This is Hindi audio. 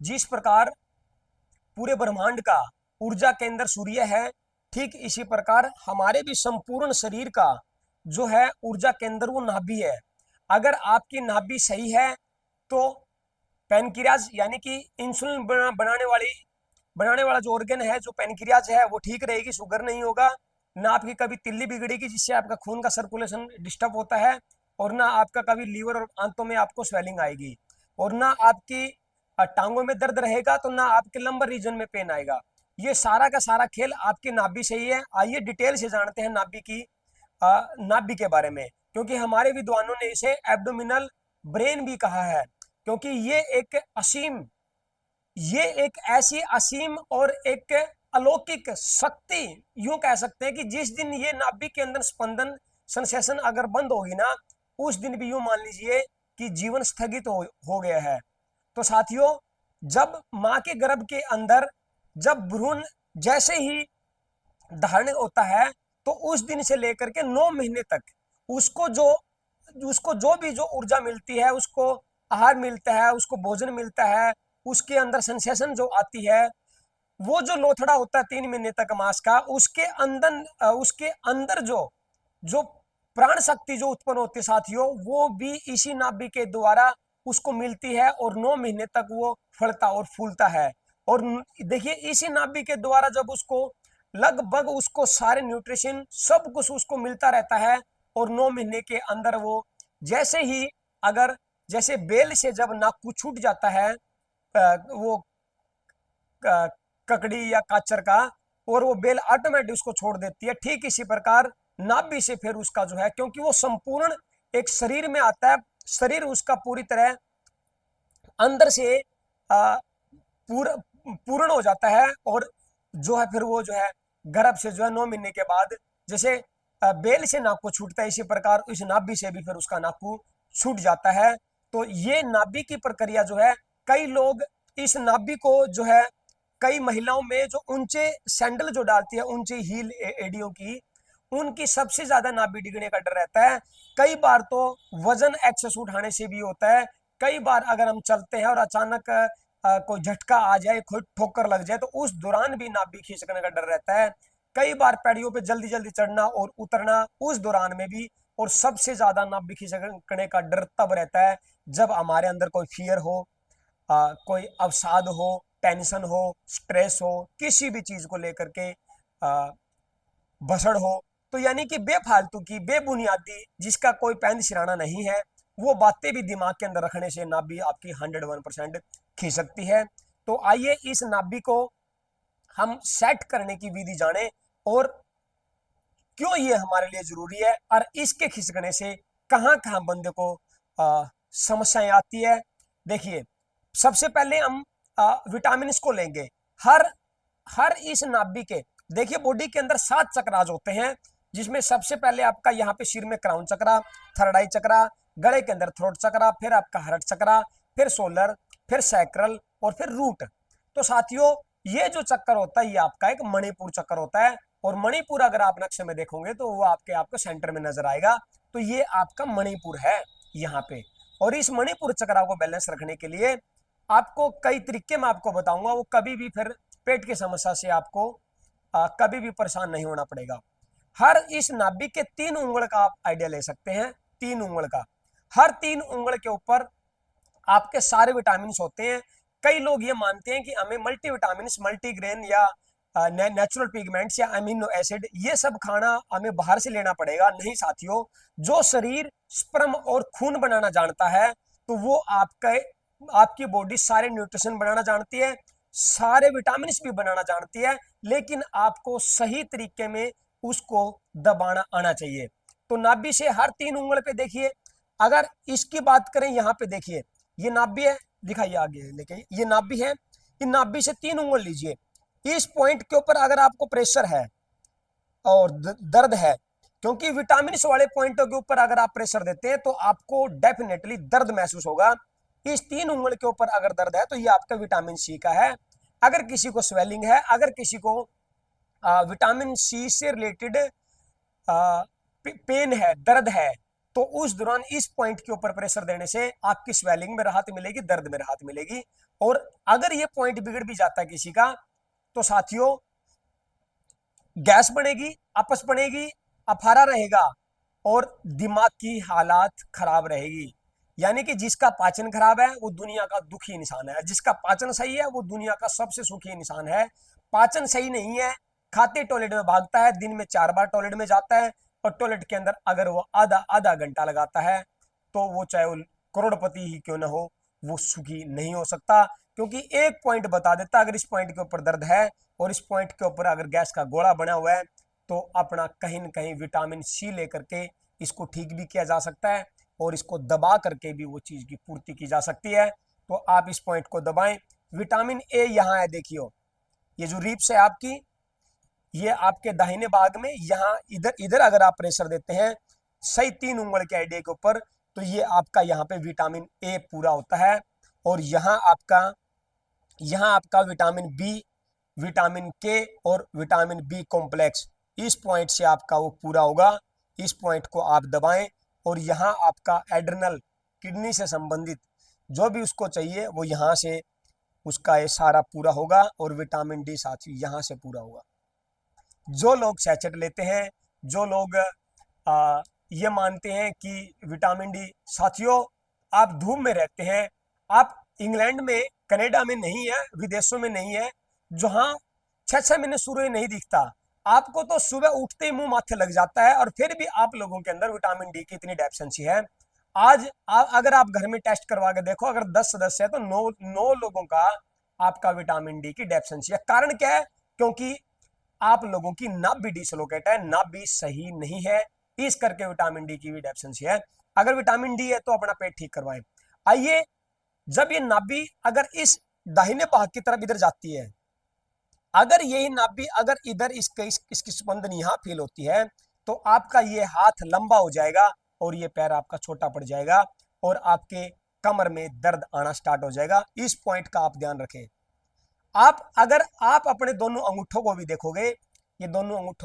जिस प्रकार पूरे ब्रह्मांड का ऊर्जा केंद्र सूर्य है, ठीक इसी प्रकार हमारे भी संपूर्ण शरीर का जो है ऊर्जा केंद्र वो नाभि है। अगर आपकी नाभि सही है तो पैनक्रियाज यानी कि इंसुलिन बनाने वाला जो ऑर्गन है, जो पैनक्रियाज है, वो ठीक रहेगी, शुगर नहीं होगा, ना आपकी कभी तिल्ली बिगड़ेगी जिससे आपका खून का सर्कुलेशन डिस्टर्ब होता है, और ना आपका कभी लीवर और आंतों में आपको स्वेलिंग आएगी, और ना आपकी टांगों में दर्द रहेगा, तो ना आपके लंबर रीजन में पेन आएगा। ये सारा का सारा खेल आपकी नाभि से ही है। आइए डिटेल से जानते हैं नाभि की नाभि के बारे में, क्योंकि हमारे विद्वानों ने इसे एब्डोमिनल ब्रेन भी कहा है, क्योंकि ये एक ऐसी असीम और एक अलौकिक शक्ति, यूं कह सकते हैं कि जिस दिन ये नाभि के अंदर स्पंदन सेंसेशन अगर बंद होगी ना, उस दिन भी यूं मान लीजिए कि जीवन स्थगित हो गया है। तो साथियों, जब मां के गर्भ के अंदर जब भ्रूण जैसे ही धारण होता है, तो उस दिन से लेकर के 9 महीने तक उसको जो उसको जो भी जो ऊर्जा मिलती है, उसको आहार मिलता है, उसको भोजन मिलता है, उसके अंदर सेंसेशन जो आती है, वो जो लोथड़ा होता है 3 महीने तक मांस का, उसके अंदर जो जो प्राण शक्ति जो उत्पन्न होती है साथियों, वो भी इसी नाभि के द्वारा उसको मिलती है, और 9 महीने तक वो फलता और फूलता है। और देखिए, इसी नाभि के द्वारा जब उसको लगभग उसको सारे न्यूट्रिशन सब कुछ उसको मिलता रहता है, और 9 महीने के अंदर वो जैसे ही अगर जैसे बेल से जब नाकू छूट जाता है, वो ककड़ी या काचर का, और वो बेल ऑटोमेटिक उसको छोड़ देती है, ठीक इसी प्रकार नाभि से फिर उसका जो है, क्योंकि वो संपूर्ण एक शरीर में आता है, शरीर उसका पूरी तरह अंदर से पूरा पूर्ण हो जाता है, और जो है फिर वो जो है गर्भ से जो है 9 महीने के बाद जैसे बेल से नाकू छूटता है, इसी प्रकार इस नाभि से भी फिर उसका नाकू छूट जाता है। तो ये नाभि की प्रक्रिया जो है, कई लोग इस नाभि को जो है, कई महिलाओं में जो ऊंचे सैंडल जो डालती है, ऊंचे हील एडियो की, उनकी सबसे ज्यादा नाभि डिगने का डर रहता है। कई बार तो वजन एक्सेस उठाने से भी होता है। कई बार अगर हम चलते हैं और अचानक कोई झटका आ जाए, कोई ठोकर लग जाए, तो उस दौरान भी नाभि खींचने का डर रहता है। कई बार पैड़ियों पे जल्दी जल्दी चढ़ना और उतरना, उस दौरान में भी। और सबसे ज्यादा नाभि खींचने का डर तब रहता है जब हमारे अंदर कोई फियर हो, कोई अवसाद हो, टेंशन हो, स्ट्रेस हो, किसी भी चीज को लेकर के भसड़ हो, तो यानी कि बेफालतू की बेबुनियादी जिसका कोई पैंद सिराना नहीं है, वो बातें भी दिमाग के अंदर रखने से नाभि आपकी 101% खींच सकती है। तो आइए इस नाभि को हम सेट करने की विधि जाने, और क्यों ये हमारे लिए जरूरी है, और इसके खिसकने से कहां कहां बंदे को समस्याएं आती है। देखिए, सबसे पहले हम विटामिन को लेंगे। हर हर इस नाभि के, देखिए, बॉडी के अंदर 7 चक्रास होते हैं, जिसमें सबसे पहले आपका यहाँ पे सिर में क्राउन चक्रा, थर्ड आई चक्रा, गले के अंदर थ्रोट चक्रा, फिर आपका हार्ट चक्रा, फिर सोलर, फिर सैक्रल, और फिर रूट। तो साथियों, ये जो चक्कर होता है, ये आपका एक मणिपुर चक्कर होता है, और मणिपुर अगर आप नक्शे में देखोगे तो वो आपको सेंटर में नजर आएगा। तो ये आपका मणिपुर है यहाँ पे। और इस मणिपुर चक्रा को बैलेंस रखने के लिए आपको कई तरीके मैं आपको बताऊंगा, वो कभी भी फिर पेट की समस्या से आपको कभी भी परेशान नहीं होना पड़ेगा। हर इस नाभि के 3 उंगल का आप आइडिया ले सकते हैं, 3 उंगल का। हर 3 उंगल के ऊपर आपके सारे विटामिन होते हैं। कई लोग ये मानते हैं कि हमें मल्टीविटामिन, मल्टीग्रेन या नेचुरल पिगमेंट्स या अमीनो एसिड ये सब खाना हमें बाहर से लेना पड़ेगा। नहीं साथियों, जो शरीर स्पर्म और खून बनाना जानता है, तो वो आपकी बॉडी सारे न्यूट्रिशन बनाना जानती है, सारे विटामिन भी बनाना जानती है, लेकिन आपको सही तरीके में उसको दबाना आना चाहिए। तो नाभि से हर 3 उंगल पे देखिए, अगर इसकी बात करें, यहाँ पे देखिए, ये नाभि है, दिखाइए आगे लेके, ये नाभि है, इन नाभि से 3 उंगल लीजिए। इस पॉइंट के ऊपर अगर आपको प्रेशर है और दर्द है, क्योंकि विटामिन वाले पॉइंटों के ऊपर अगर आप प्रेशर देते हैं तो आपको डेफिनेटली दर्द महसूस होगा। इस 3 उंगल के ऊपर अगर दर्द है, तो ये आपका विटामिन सी का है। अगर किसी को स्वेलिंग है, अगर किसी को विटामिन सी से रिलेटेड पेन है, दर्द है, तो उस दौरान इस पॉइंट के ऊपर प्रेशर देने से आपकी स्वेलिंग में राहत मिलेगी, दर्द में राहत मिलेगी। और अगर ये पॉइंट बिगड़ भी जाता है किसी का, तो साथियों गैस बनेगी, अपच बनेगी, अफारा रहेगा और दिमाग की हालात खराब रहेगी। यानी कि जिसका पाचन खराब है वो दुनिया का दुखी इंसान है, जिसका पाचन सही है वो दुनिया का सबसे सुखी इंसान है। पाचन सही नहीं है, खाते टॉयलेट में भागता है, दिन में 4 बार टॉयलेट में जाता है, और टॉयलेट के अंदर अगर वो आधा आधा घंटा लगाता है, तो वो चाहे वो करोड़पति ही क्यों ना हो, वो सुखी नहीं हो सकता। क्योंकि एक पॉइंट बता देता, अगर इस पॉइंट के ऊपर दर्द है और इस पॉइंट के ऊपर अगर गैस का गोला बना हुआ है, तो अपना कहीं न कहीं विटामिन सी लेकर के इसको ठीक भी किया जा सकता है, और इसको दबा करके भी वो चीज की पूर्ति की जा सकती है। तो आप इस पॉइंट को दबाएं। विटामिन ए यहाँ है, देखियो ये जो रिप्स है आपकी, ये आपके दाहिने भाग में, यहाँ इधर इधर अगर आप प्रेशर देते हैं सही 3 उंगल के आईडिया के ऊपर, तो ये आपका यहाँ पे विटामिन ए पूरा होता है। और यहाँ आपका विटामिन बी, विटामिन के और विटामिन बी कॉम्प्लेक्स, इस पॉइंट से आपका वो पूरा होगा। इस पॉइंट को आप दबाएं और यहाँ आपका एड्रिनल, किडनी से संबंधित जो भी उसको चाहिए वो यहाँ से उसका ये सारा पूरा होगा, और विटामिन डी साथी यहाँ से पूरा होगा। जो लोग सैचेट लेते हैं, जो लोग ये मानते हैं कि विटामिन डी, साथियों आप धूप में रहते हैं, आप इंग्लैंड में, कनाडा में नहीं है, विदेशों में नहीं है, जहां 6-6 महीने सूर्य नहीं दिखता, आपको तो सुबह उठते ही मुंह माथे लग जाता है, और फिर भी आप लोगों के अंदर विटामिन डी की इतनी डेफिशिएंसी है। आज अगर आप घर में टेस्ट करवा के देखो, अगर 10 सदस्य है तो 9 लोगों का आपका विटामिन डी की डेफिशिएंसी है। कारण क्या है? क्योंकि आप लोगों की नाभ भी डिसलोकेट है, नाभ भी सही नहीं है, इस करके विटामिन डी की भी डेफिशिएंसी है। अगर विटामिन डी है तो अपना पेट ठीक करवाएं। आइए, जब ये नाभि अगर इस दाहिने भाग की तरफ इधर जाती है, अगर यही नाभि अगर इधर इसकी स्पंदन यहां फील होती है, तो आपका ये हाथ लंबा हो जाएगा और ये पैर आपका छोटा पड़ जाएगा, और आपके कमर में दर्द आना स्टार्ट हो जाएगा। इस पॉइंट का आप ध्यान रखें। अगर आप अपने दोनों अंगूठों को भी देखोगे, ये दोनों अंगूठों